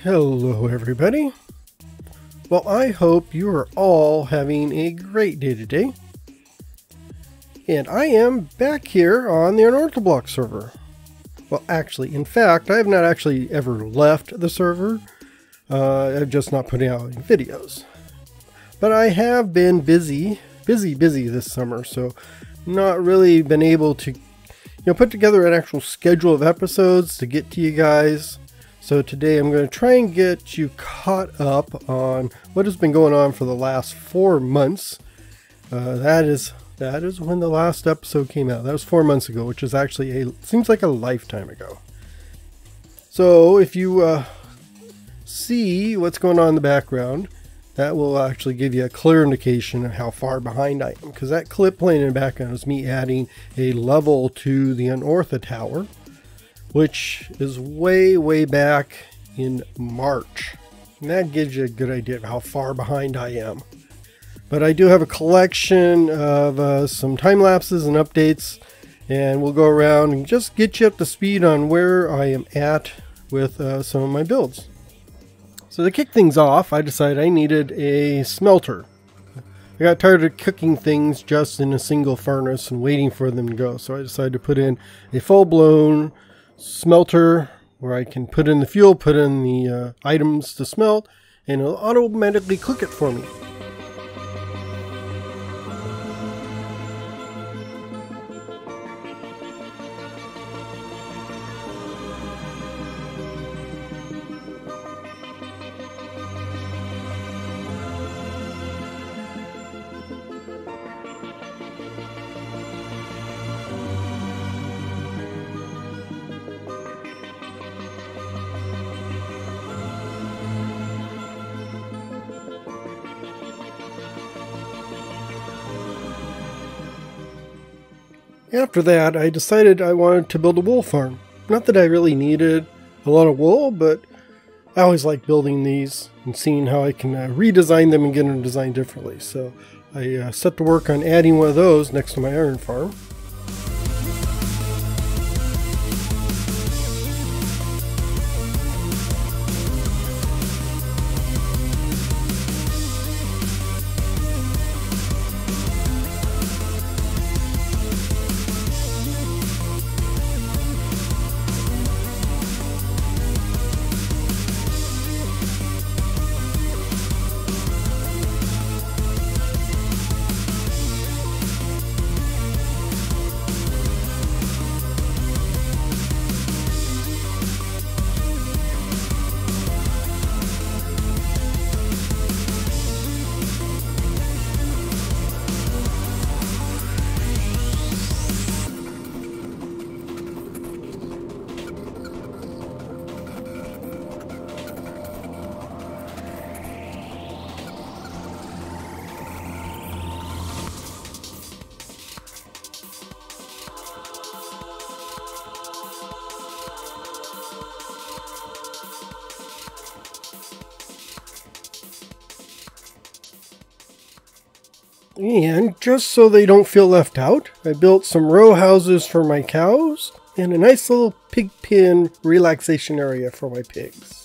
Hello everybody. Well, I hope you are all having a great day today. And I am back here on the Unorthoblocks server. Well, actually, in fact, I have not actually ever left the server. I've just not putting out any videos. But I have been busy this summer, so not really been able to put together an actual schedule of episodes to get to you guys. So today I'm going to try and get you caught up on what has been going on for the last 4 months. That is when the last episode came out. That was 4 months ago, which is actually seems like a lifetime ago. So if you see what's going on in the background, that will actually give you a clear indication of how far behind I am, because that clip playing in the background is me adding a level to the Unortho Tower, which is way back in March. And that gives you a good idea of how far behind I am. But I do have a collection of some time lapses and updates, and we'll go around and just get you up to speed on where I am at with some of my builds. So to kick things off, I decided I needed a smelter. I got tired of cooking things just in a single furnace and waiting for them to go. So I decided to put in a full-blown smelter where I can put in the fuel, put in the items to smelt, and it'll automatically cook it for me. After that, I decided I wanted to build a wool farm. Not that I really needed a lot of wool, but I always like building these and seeing how I can redesign them and get them designed differently. So I set to work on adding one of those next to my iron farm. And just so they don't feel left out, I built some row houses for my cows and a nice little pig pen relaxation area for my pigs.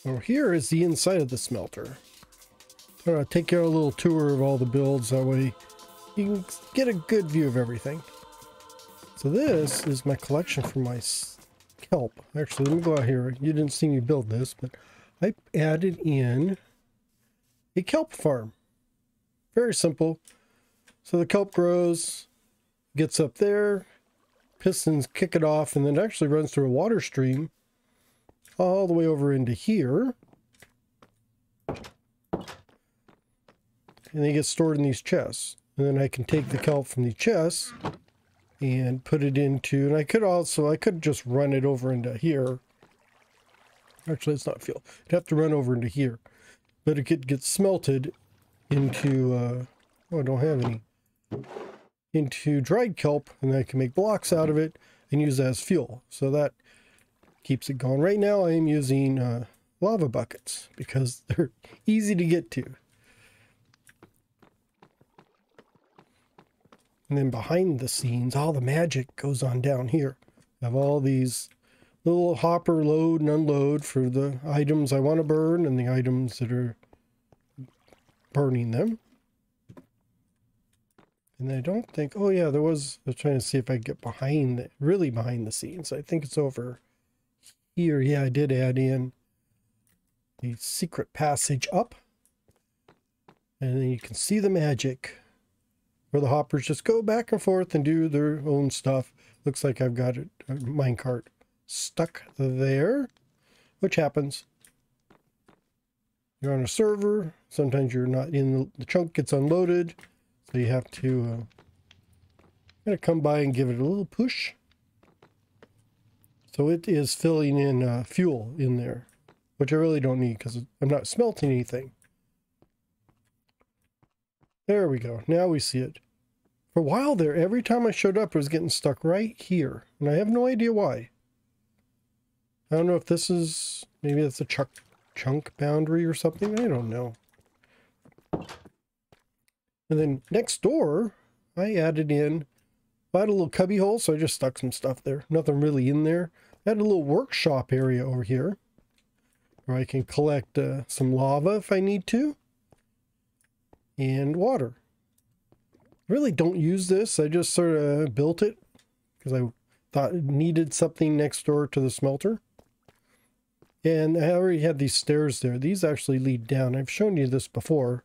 So here is the inside of the smelter. I'll take you on a little tour of all the builds, that way you can get a good view of everything. So this is my collection for my kelp. Actually, let me go out here. You didn't see me build this, but I added in a kelp farm. Very simple. So the kelp grows, gets up there, pistons kick it off, and then it actually runs through a water stream all the way over into here. And they get stored in these chests. And then I can take the kelp from the chests and put it into, and I could just run it over into here. Actually, it's not fuel. I'd have to run over into here. But it could get smelted into, oh, I don't have any, into dried kelp, and then I can make blocks out of it and use that as fuel. So that keeps it going. Right now I am using lava buckets because they're easy to get to. And then behind the scenes, all the magic goes on down here. I have all these little hopper load and unload for the items I want to burn and the items that are burning them. And I don't think, oh yeah, I was trying to see if I could get behind, really behind the scenes. I think it's over here. Yeah, I did add in a secret passage up. And then you can see the magic where the hoppers just go back and forth and do their own stuff. Looks like I've got a minecart stuck there, which happens. You're on a server. Sometimes you're not in, the chunk gets unloaded. So you have to kind of come by and give it a little push. So it is filling in fuel in there, which I really don't need because I'm not smelting anything. There we go. Now we see it. For a while there, every time I showed up, it was getting stuck right here. And I have no idea why. I don't know if this is, maybe it's a chunk boundary or something. I don't know. And then next door, I added in, I had a little cubby hole, so I just stuck some stuff there. Nothing really in there. I had a little workshop area over here where I can collect some lava if I need to. And water. Really don't use this. I just sort of built it because I thought it needed something next door to the smelter. And I already had these stairs there. These actually lead down. I've shown you this before,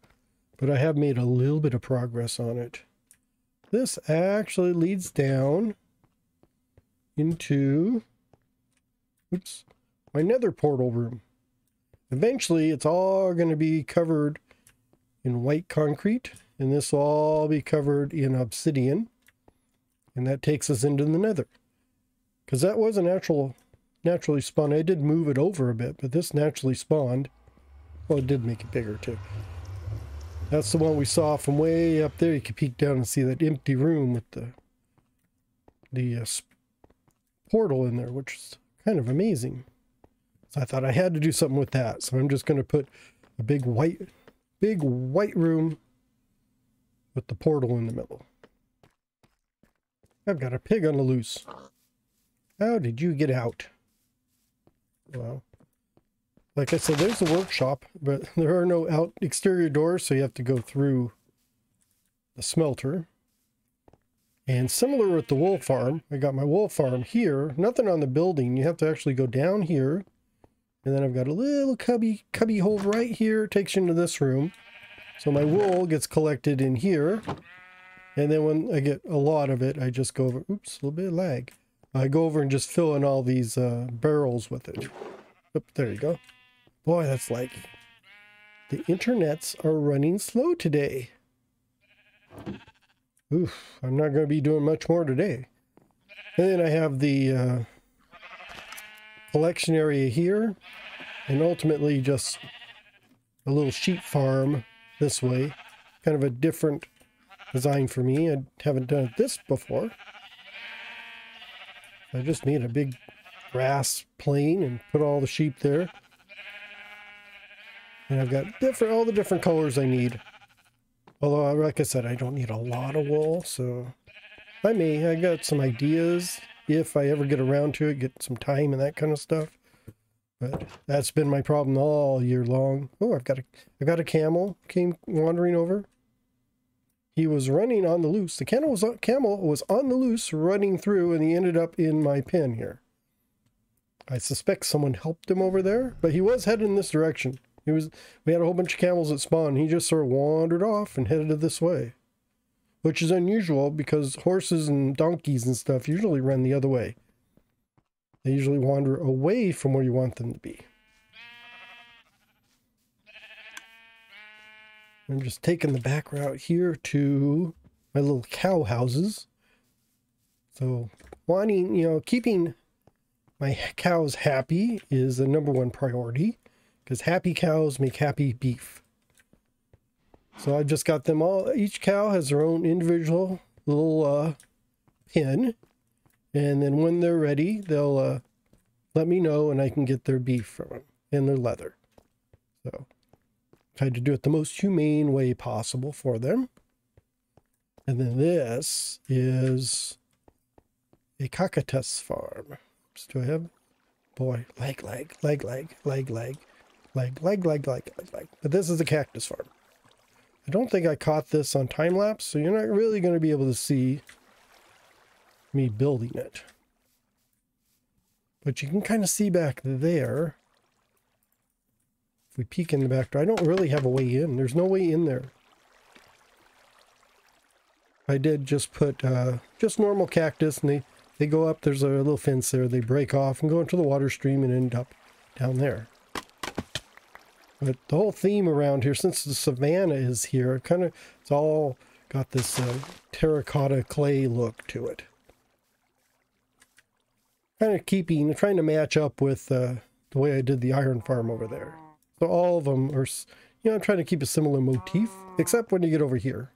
but I have made a little bit of progress on it. This actually leads down into, oops, my nether portal room. Eventually, it's all going to be covered in white concrete, and this will all be covered in obsidian, and that takes us into the nether. Because that was a naturally spawned. I did move it over a bit, but this naturally spawned. Well, it did make it bigger too. That's the one we saw from way up there. You can peek down and see that empty room with the portal in there, which is kind of amazing. So I thought I had to do something with that. So I'm just going to put a big white room with the portal in the middle. I've got a pig on the loose. How did you get out? Well, like I said, there's the workshop, but there are no exterior doors, so you have to go through the smelter. And similar with the wool farm, I got my wool farm here. Nothing on the building. You have to actually go down here. And then I've got a little cubby hole right here. It takes you into this room. So my wool gets collected in here. And then when I get a lot of it, I just go over, oops, a little bit of lag. I go over and just fill in all these barrels with it. Oop, there you go. Boy, that's laggy. The internets are running slow today. Oof, I'm not going to be doing much more today. And then I have the collection area here, and ultimately just a little sheep farm this way. Kind of a different design for me. I haven't done this before. I just need a big grass plain and put all the sheep there. And I've got all the different colors I need. Although, like I said, I don't need a lot of wool, so I got some ideas if I ever get around to it, get some time and that kind of stuff. But that's been my problem all year long. Oh, I've got a camel came wandering over. He was running on the loose. The camel was on the loose running through, and he ended up in my pen here. I suspect someone helped him over there, but he was headed in this direction. We had a whole bunch of camels that spawned. He just sort of wandered off and headed this way, which is unusual because horses and donkeys and stuff usually run the other way. They usually wander away from where you want them to be. I'm just taking the back route here to my little cow houses. So wanting, keeping my cows happy is the #1 priority, because happy cows make happy beef. So I've just got them all. Each cow has their own individual little pen. And then when they're ready, they'll let me know and I can get their beef from them and their leather. So tried to do it the most humane way possible for them. And then this is a cockatoos farm. Do I have? Boy, leg. But this is a cactus farm. I don't think I caught this on time lapse, so you're not really going to be able to see me building it. But you can kind of see back there. If we peek in the back door, I don't really have a way in. There's no way in there. I did just put just normal cactus, and they go up. There's a little fence there. They break off and go into the water stream and end up down there. But the whole theme around here, since the savanna is here, it's all got this terracotta clay look to it. Kind of trying to match up with the way I did the iron farm over there. So all of them are, I'm trying to keep a similar motif, except when you get over here.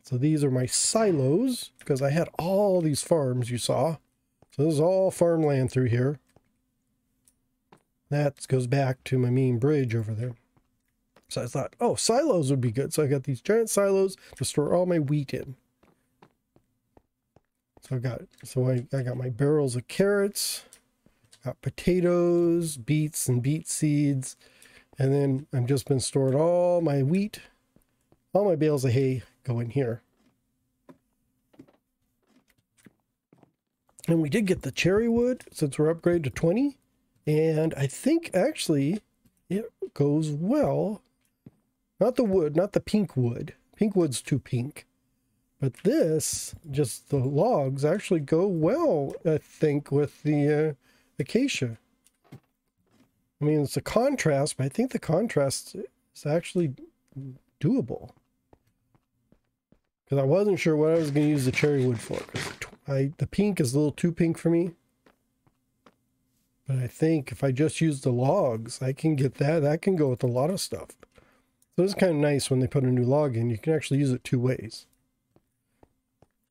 So these are my silos, because I had all these farms you saw. So this is all farmland through here. That goes back to my main bridge over there. So I thought, oh, silos would be good. So I got these giant silos to store all my wheat in. So I got my barrels of carrots, got potatoes, beets, and beet seeds. And then I've just been storing all my wheat, all my bales of hay go in here. And we did get the cherry wood since we're upgraded to 20. And I think actually it goes well. Not the wood, not the pink wood. Pink wood's too pink. But this, just the logs, actually go well, I think, with the acacia. I mean, it's a contrast, but I think the contrast is actually doable. Because I wasn't sure what I was going to use the cherry wood for. Because the pink is a little too pink for me. But I think if I just use the logs, I can get that. That can go with a lot of stuff. So it's kind of nice when they put a new log in. You can actually use it 2 ways.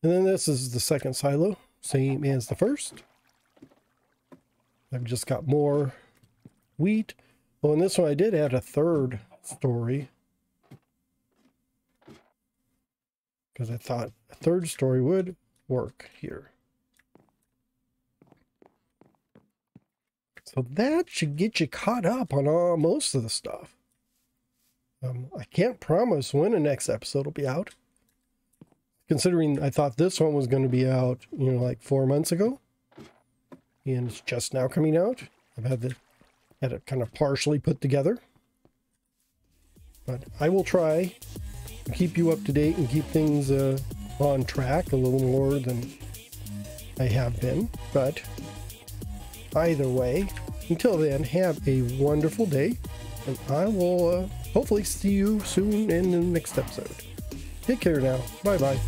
And then this is the second silo, same as the first. I've just got more wheat. Well, in this one I did add a 3rd story. Because I thought a 3rd story would work here. So that should get you caught up on most of the stuff. I can't promise when the next episode will be out. Considering I thought this one was going to be out, like 4 months ago. And it's just now coming out. I've had it kind of partially put together. But I will try to keep you up to date and keep things on track a little more than I have been. But either way, until then, have a wonderful day. And I will hopefully see you soon in the next episode. Take care now. Bye-bye.